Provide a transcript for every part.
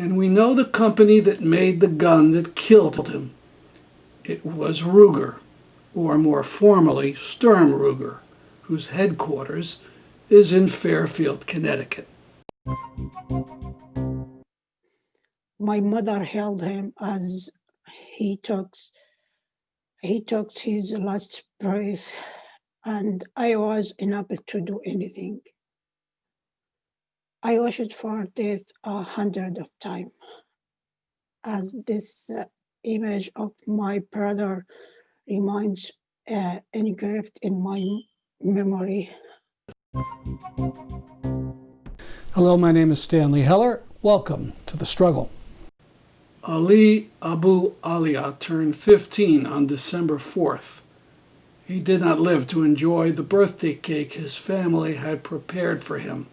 And we know the company that made the gun that killed him. It was Ruger, or more formally, Sturm Ruger, whose headquarters is in Fairfield, Connecticut. My mother held him as he took his last breath, and I was unable to do anything. I wished for death 100 of times, as this image of my brother remains engraved in my memory. Hello, my name is Stanley Heller. Welcome to The Struggle. Ali Abu Alia turned 15 on December 4th. He did not live to enjoy the birthday cake his family had prepared for him.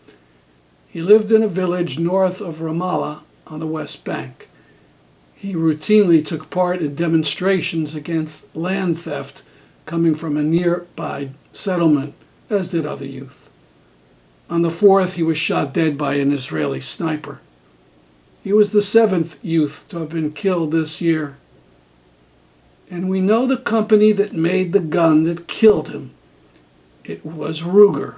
He lived in a village north of Ramallah on the West Bank. He routinely took part in demonstrations against land theft coming from a nearby settlement, as did other youth. On the 4th, he was shot dead by an Israeli sniper. He was the 7th youth to have been killed this year. And we know the company that made the gun that killed him. It was Ruger,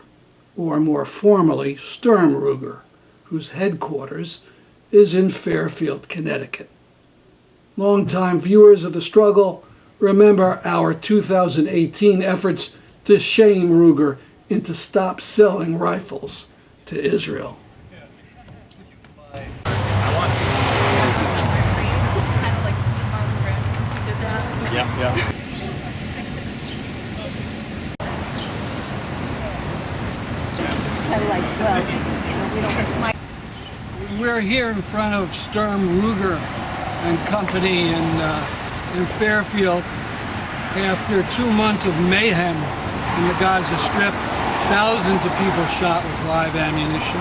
or more formally, Sturm Ruger, whose headquarters is in Fairfield, Connecticut. Longtime viewers of The Struggle remember our 2018 efforts to shame Ruger into stop selling rifles to Israel. Yeah. It's kind of like we don't have my. We're here in front of Sturm Ruger and Company in Fairfield after 2 months of mayhem in the Gaza Strip. Thousands of people shot with live ammunition.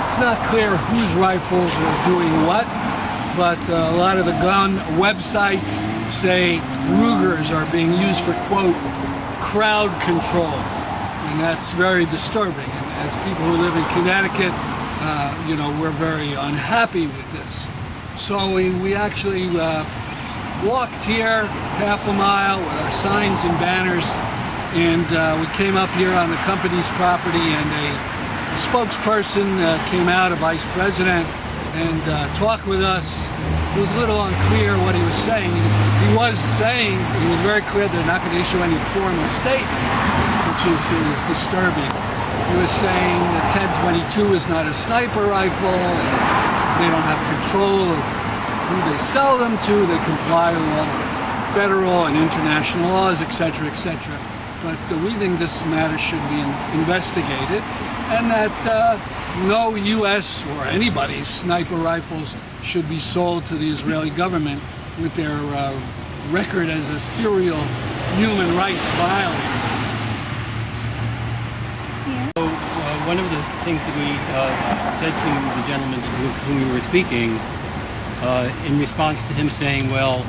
It's not clear whose rifles are doing what, but a lot of the gun websites say Rugers are being used for, quote, crowd control. And that's very disturbing. And as people who live in Connecticut, we're very unhappy with this. So we actually walked here half a mile with our signs and banners, and we came up here on the company's property, and a spokesperson came out, a vice president, and talked with us. It was a little unclear what he was saying. He was very clear they're not going to issue any formal statement, which is disturbing. He was saying the 1022 is not a sniper rifle, and they don't have control of who they sell them to. They comply with all federal and international laws, etc., etc. But we think this matter should be investigated, and that no U.S. or anybody's sniper rifles should be sold to the Israeli government with their record as a serial human rights violator. So, one of the things that we said to the gentleman with whom we were speaking, in response to him saying, well,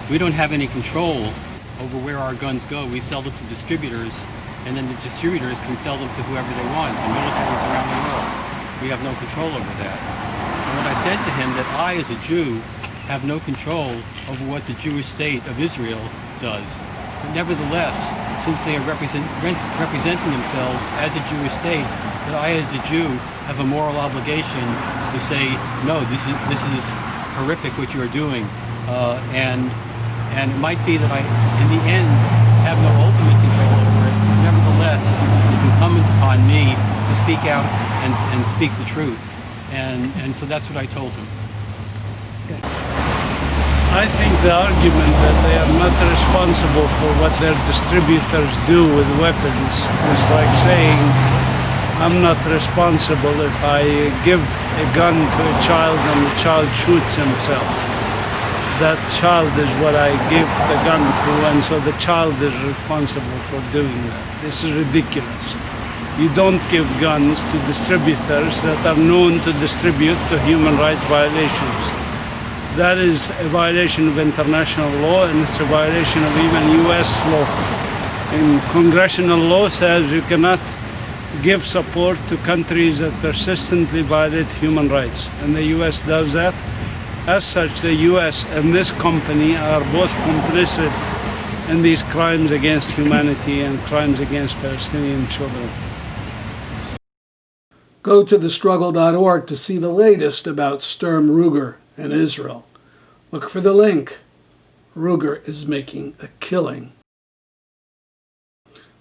we don't have any control over where our guns go. We sell them to distributors, and then the distributors can sell them to whoever they want, to militaries around the world. We have no control over that. And when I said to him that I, as a Jew, have no control over what the Jewish state of Israel does, but nevertheless, since they are representing themselves as a Jewish state, that I, as a Jew, have a moral obligation to say, no, this is horrific what you are doing, and it might be that I, in the end, have no ultimate control over it. Nevertheless, it's incumbent upon me to speak out and speak the truth, and so that's what I told him. Good. I think the argument that they are not responsible for what their distributors do with weapons is like saying, I'm not responsible if I give a gun to a child and the child shoots himself. That child is what I give the gun to, and so the child is responsible for doing that. This is ridiculous. You don't give guns to distributors that are known to distribute to human rights violations. That is a violation of international law, and it's a violation of even US law. And congressional law says you cannot give support to countries that persistently violate human rights. And the US does that, As such, the US and this company are both complicit in these crimes against humanity and crimes against Palestinian children. Go to thestruggle.org to see the latest about Sturm Ruger and Israel. Look for the link. Ruger is making a killing.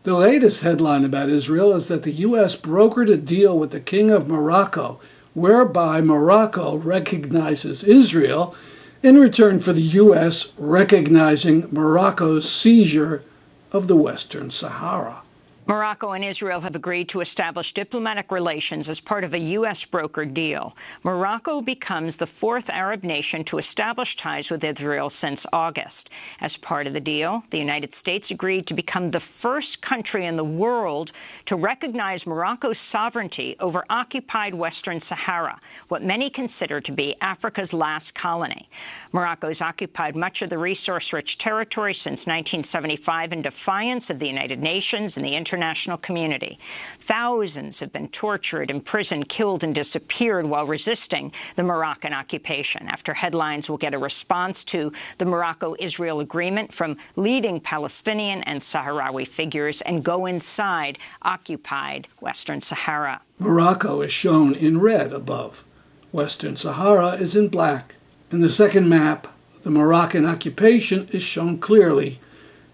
The latest headline about Israel is that the U.S. brokered a deal with the King of Morocco, whereby Morocco recognizes Israel in return for the U.S. recognizing Morocco's seizure of the Western Sahara. Morocco and Israel have agreed to establish diplomatic relations as part of a U.S.-brokered deal. Morocco becomes the fourth Arab nation to establish ties with Israel since August. As part of the deal, the United States agreed to become the first country in the world to recognize Morocco's sovereignty over occupied Western Sahara, what many consider to be Africa's last colony. Morocco's occupied much of the resource-rich territory since 1975 in defiance of the United Nations and the international community. Thousands have been tortured, imprisoned, killed, and disappeared while resisting the Moroccan occupation. After headlines will get a response to the Morocco-Israel agreement from leading Palestinian and Sahrawi figures and go inside occupied Western Sahara. Morocco is shown in red above. Western Sahara is in black. In the second map, the Moroccan occupation is shown clearly,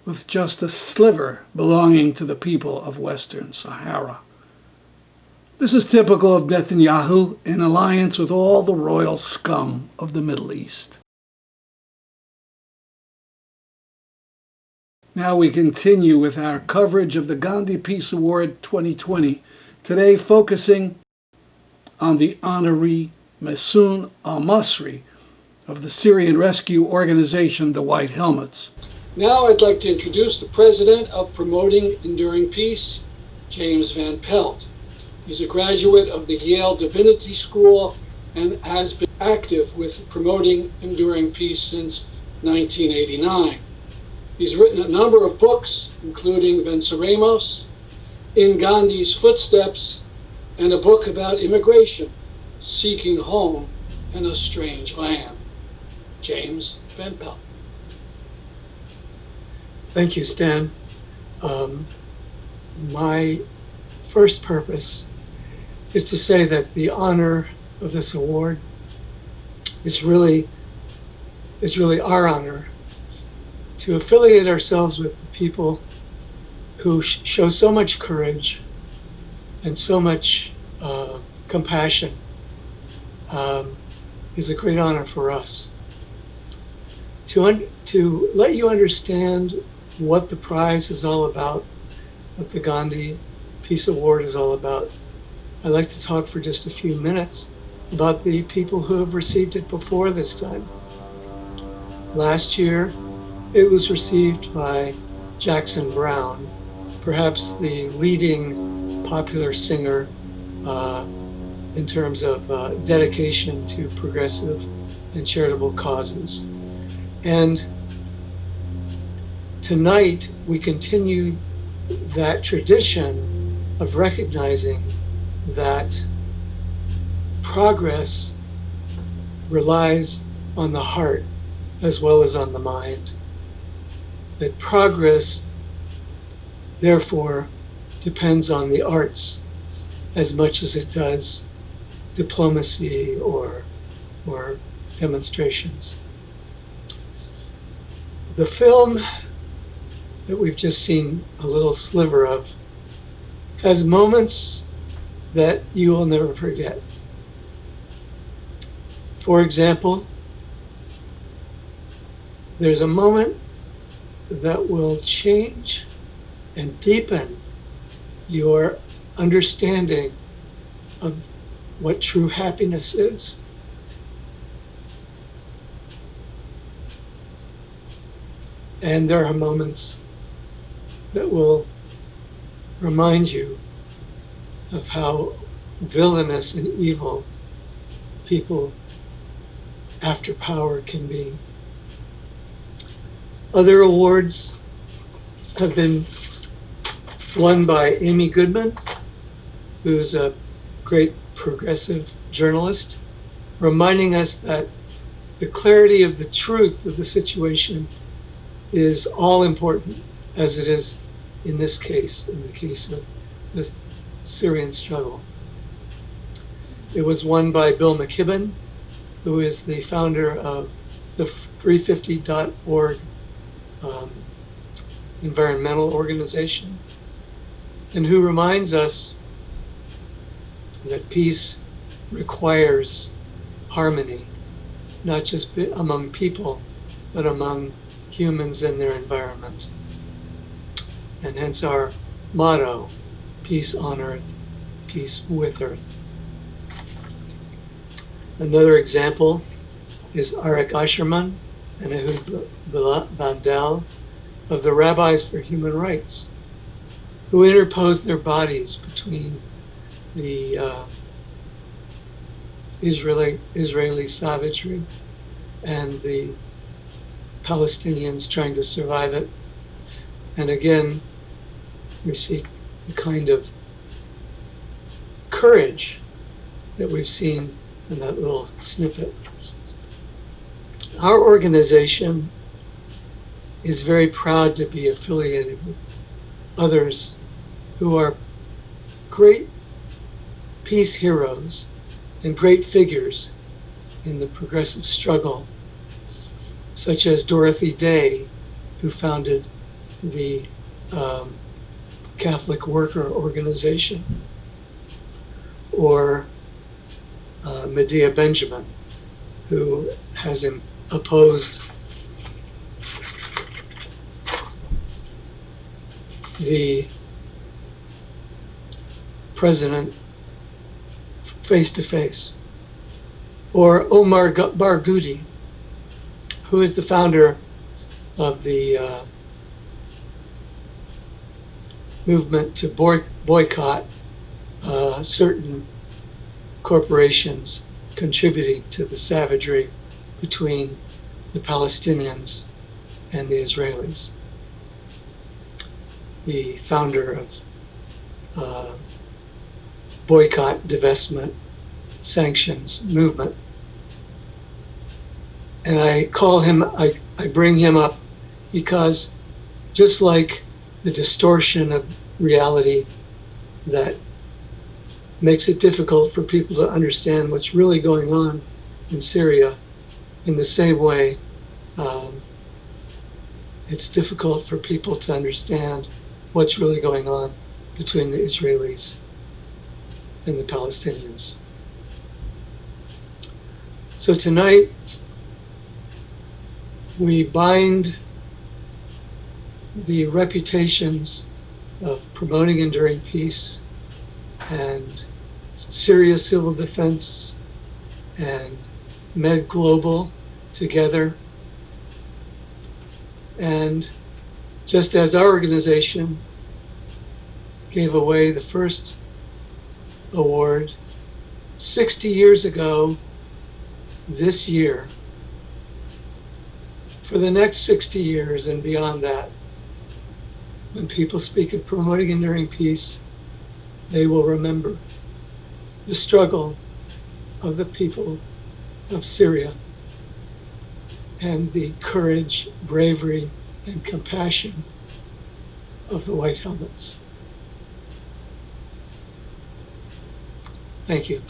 with just a sliver belonging to the people of Western Sahara. This is typical of Netanyahu in alliance with all the royal scum of the Middle East. Now we continue with our coverage of the Gandhi Peace Award 2020, today focusing on the honoree Mayson Almisri of the Syrian rescue organization, the White Helmets. Now I'd like to introduce the president of Promoting Enduring Peace, James van Pelt. He's a graduate of the Yale Divinity School and has been active with Promoting Enduring Peace since 1989. He's written a number of books, including Venceremos, In Gandhi's Footsteps, and a book about immigration, Seeking Home in a Strange Land. James van Pelt. Thank you, Stan. My first purpose is to say that the honor of this award is really our honor to affiliate ourselves with the people who show so much courage and so much compassion. Is a great honor for us. To let you understand what the prize is all about, what the Gandhi Peace Award is all about, I'd like to talk for just a few minutes about the people who have received it before this time. Last year, it was received by Jackson Browne, perhaps the leading popular singer in terms of dedication to progressive and charitable causes. And tonight, we continue that tradition of recognizing that progress relies on the heart as well as on the mind. That progress, therefore, depends on the arts as much as it does diplomacy or demonstrations. The film that we've just seen a little sliver of has moments that you will never forget. For example, there's a moment that will change and deepen your understanding of what true happiness is. And there are moments that will remind you of how villainous and evil people after power can be. Other awards have been won by Amy Goodman, who's a great progressive journalist, reminding us that the clarity of the truth of the situation is all important, as it is in this case, in the case of the Syrian struggle. It was won by Bill McKibben, who is the founder of the 350.org environmental organization, and who reminds us that peace requires harmony, not just among people, but among humans and their environment. And hence our motto, peace on earth, peace with earth. Another example is Arik Asherman and Ehud Bandel of the Rabbis for Human Rights, who interposed their bodies between the Israeli savagery and the Palestinians trying to survive it. And again, we see the kind of courage that we've seen in that little snippet. Our organization is very proud to be affiliated with others who are great peace heroes and great figures in the progressive struggle, such as Dorothy Day, who founded the Catholic Worker Organization, or Medea Benjamin, who has opposed the president face to face, or Omar Barghouti, who is the founder of the movement to boycott certain corporations contributing to the savagery between the Palestinians and the Israelis. The founder of boycott, divestment, sanctions movement. And I call him, I bring him up because just like the distortion of reality that makes it difficult for people to understand what's really going on in Syria, in the same way, it's difficult for people to understand what's really going on between the Israelis and the Palestinians. So tonight, we bind the reputations of promoting enduring peace and Syria Civil Defense and Med Global together. And just as our organization gave away the first award 60 years ago this year, for the next 60 years and beyond that, when people speak of promoting enduring peace, they will remember the struggle of the people of Syria and the courage, bravery, and compassion of the White Helmets. Thank you.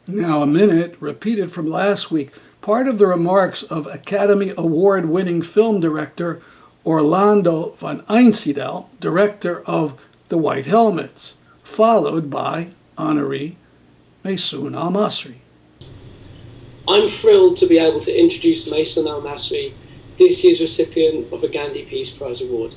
Now a minute, repeated from last week, part of the remarks of Academy Award-winning film director Orlando von Einsiedel, director of The White Helmets, followed by Ali Mayson Almisri. I'm thrilled to be able to introduce Mayson Almisri, this year's recipient of a Gandhi Peace Prize Award.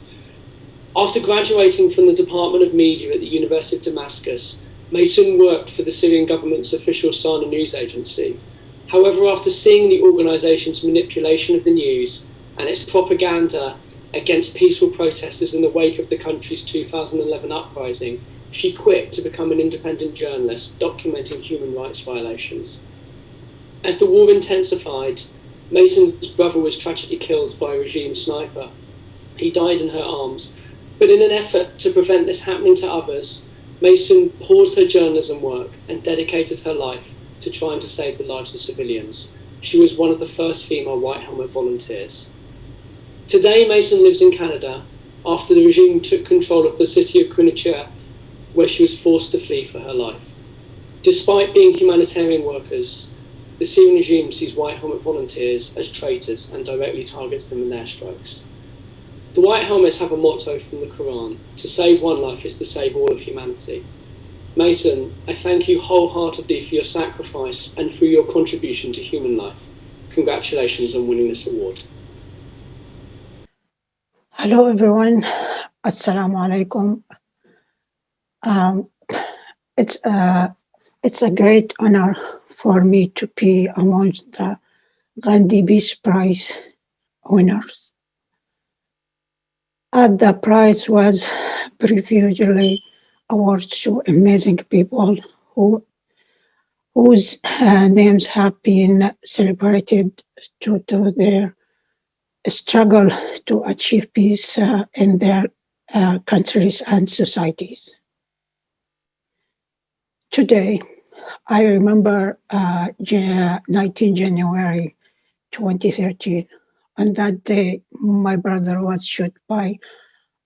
After graduating from the Department of Media at the University of Damascus, Mayson worked for the Syrian government's official Sana news agency. However, after seeing the organisation's manipulation of the news and its propaganda against peaceful protesters in the wake of the country's 2011 uprising, she quit to become an independent journalist documenting human rights violations. As the war intensified, Mason's brother was tragically killed by a regime sniper. He died in her arms, but in an effort to prevent this happening to others, Mayson paused her journalism work and dedicated her life to trying to save the lives of civilians. She was one of the first female White Helmet volunteers. Today, Mayson lives in Canada after the regime took control of the city of Quinnipiac, where she was forced to flee for her life. Despite being humanitarian workers, the Syrian regime sees White Helmet volunteers as traitors and directly targets them in airstrikes. The White Helmets have a motto from the Quran: to save one life is to save all of humanity. Mayson, I thank you wholeheartedly for your sacrifice and for your contribution to human life. Congratulations on winning this award. Hello, everyone. Assalamu alaikum. It's a great honor for me to be amongst the Gandhi Peace Prize winners. The prize was previously awarded to amazing people whose names have been celebrated due to their struggle to achieve peace in their countries and societies. Today, I remember 19 January 2013. On that day, my brother was shot by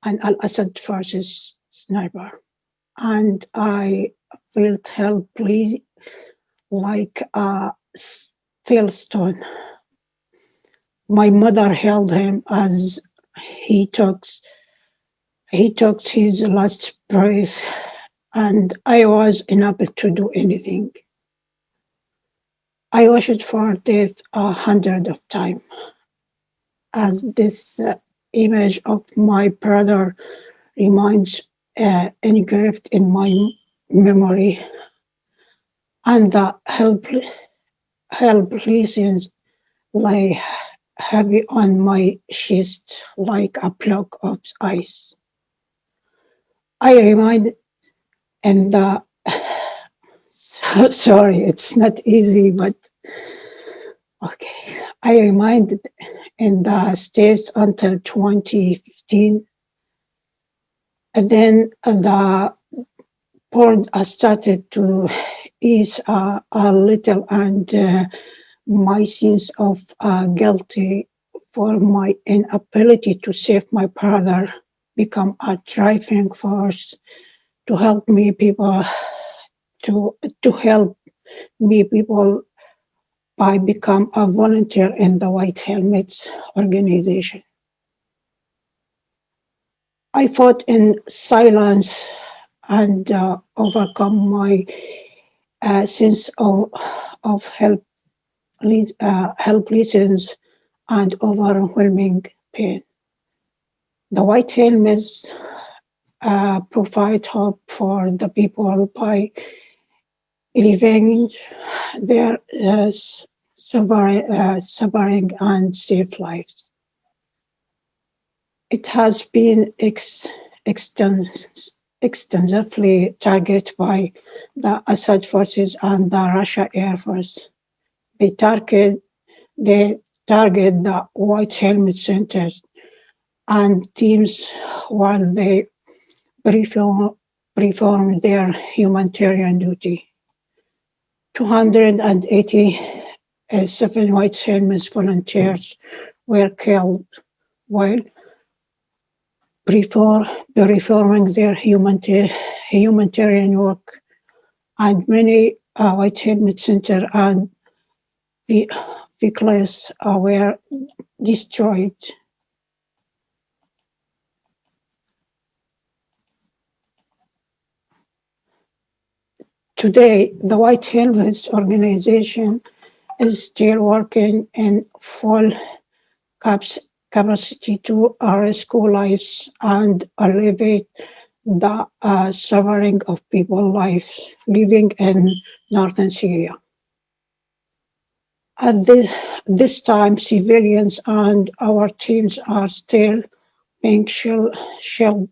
an Al-Assad forces sniper, and I felt helpless like a steel stone. My mother held him as he took his last breath, and I was unable to do anything. I wished for death 100 of times, as this image of my brother remains engraved in my memory, and the helplessness lay heavy on my chest like a block of ice. I remind in the sorry, it's not easy, but okay. I remained in the States until 2015, and then the board started to ease a little, and my sense of guilty for my inability to save my brother become a driving force to help me people by become a volunteer in the White Helmets organization. I fought in silence and overcome my sense of helplessness and overwhelming pain. The White Helmets provide hope for the people by alleviating their suffering and save lives. It has been extensively targeted by the Assad forces and the Russia Air Force. They target the White Helmet centers and teams while they perform their humanitarian duty. 287 White Helmets volunteers were killed while performing their humanitarian work, and many White Helmet Center and vehicles were destroyed. Today, the White Helmets organization is still working in full capacity to rescue lives and alleviate the suffering of people living in northern Syria. At this time, civilians and our teams are still being shelled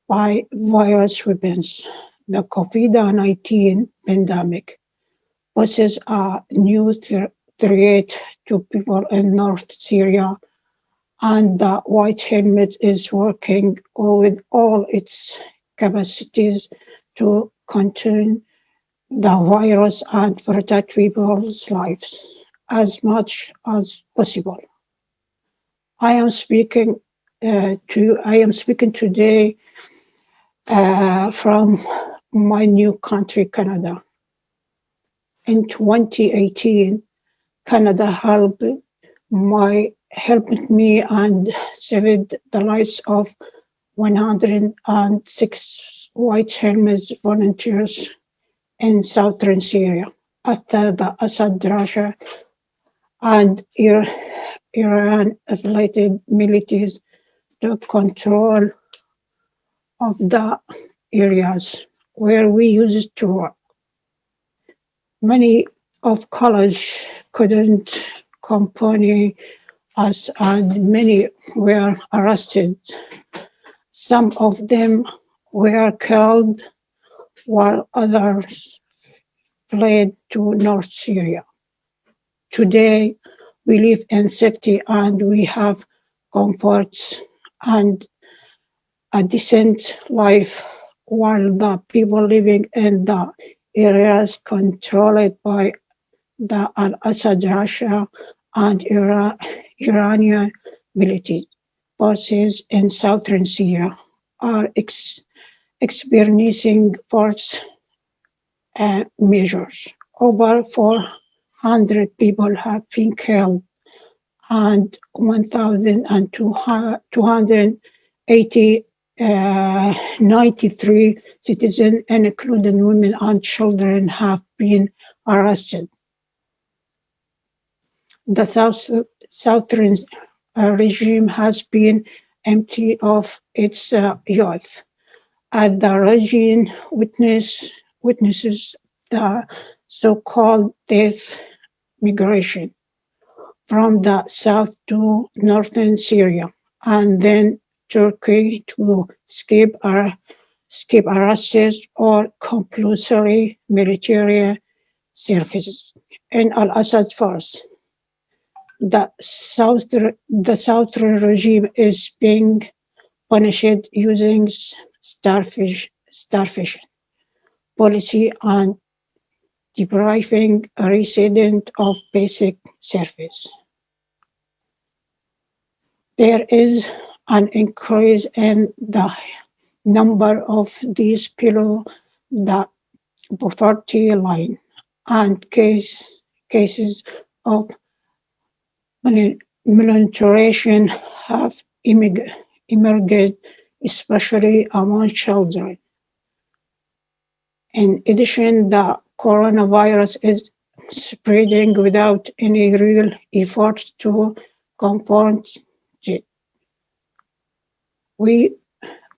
by virus weapons. The COVID-19 pandemic poses a new threat to people in North Syria, and the White Helmet is working with all its capacities to contain the virus and protect people's lives as much as possible. I am speaking today from my new country, Canada. In 2018, Canada helped me and saved the lives of 106 White Helmet volunteers in southern Syria after the Assad, Russia, and Iran-affiliated militias took control of the areas where we used to work. Many of college couldn't accompany us, and many were arrested. Some of them were killed, while others fled to North Syria. Today, we live in safety and we have comforts and a decent life, while the people living in the areas controlled by the Al-Assad Russia and Iranian military forces in southern Syria are experiencing force measures. Over 400 people have been killed and 1,293 citizens, including women and children, have been arrested. The southern regime has been empty of its youth, as the region witnesses the so-called death migration from the south to northern Syria, and then Turkey to escape arrests or compulsory military services in Al-Assad force. The southern regime is being punished using starvation policy and depriving residents of basic service. There is an increase in the number of these below the poverty line, and cases of malnutrition have emerged, especially among children. In addition, the coronavirus is spreading without any real effort to confront it. We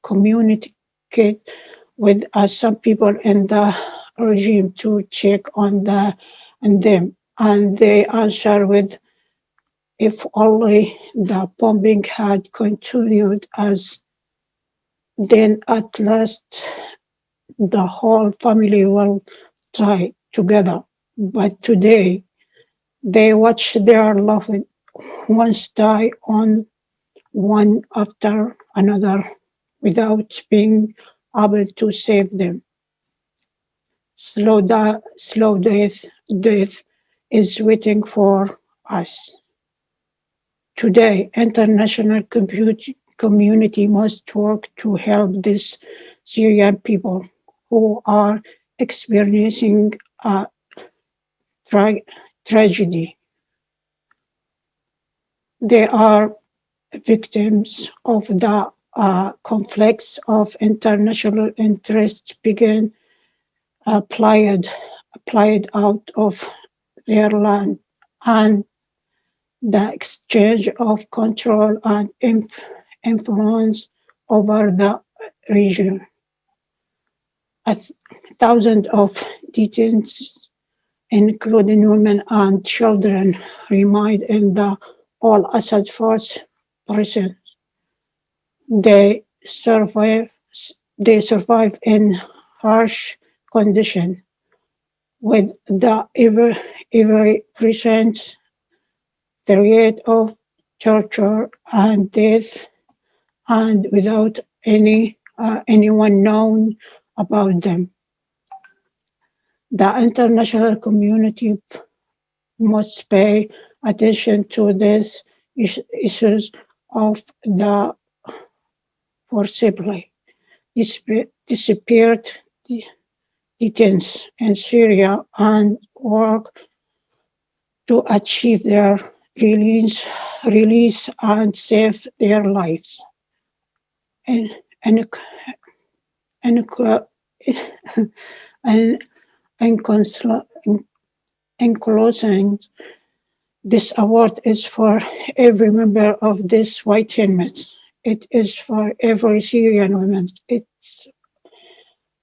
communicate with some people in the regime to check on them, and they answer with, if only the bombing had continued as then at last the whole family will die together. But today, they watch their loved ones die on one after another without being able to save them. Slow death is waiting for us. Today, international community must work to help these Syrian people who are experiencing a tragedy. They are victims of the conflicts of international interest being applied out of their land, and the exchange of control and influence over the region. Thousands of detainees, including women and children, remain in the Al-Assad force prisons. They survive in harsh conditions, with the ever-present threat of torture and death, and without anyone knowing about them. The international community must pay attention to these issues of the forcibly disappeared detainees in Syria and work to achieve their release and save their lives. And and and and in closing, this award is for every member of this White Helmets. It is for every Syrian woman. It's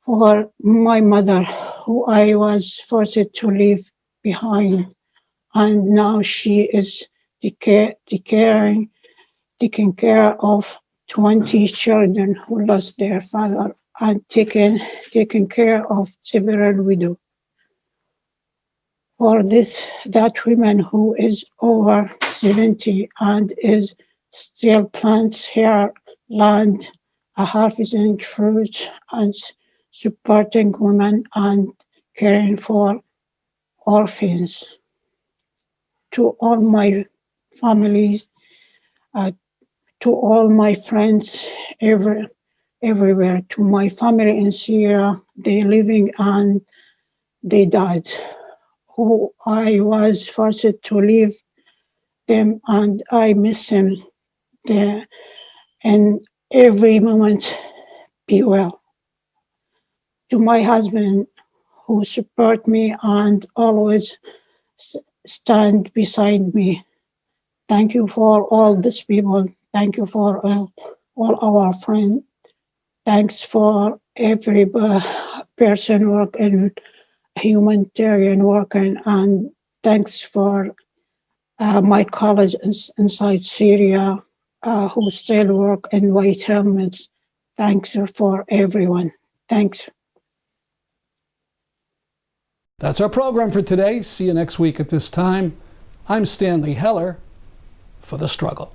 for my mother, who I was forced to leave behind, and now she is taking care of 20 children who lost their father, and taking care of several widows. For this, that woman who is over 70 and is still plants her land, harvesting fruit and supporting women and caring for orphans. To all my families, to all my friends everywhere, to my family in Syria, they living and they died, who I was forced to leave them, and I miss them there. And every moment, be well. To my husband, who support me and always stand beside me. Thank you for all these people. Thank you for all our friends. Thanks for every person working humanitarian working, and thanks for my colleagues inside Syria who still work in white helmets. Thanks for everyone. Thanks. That's our program for today. See you next week at this time. I'm Stanley Heller for The Struggle.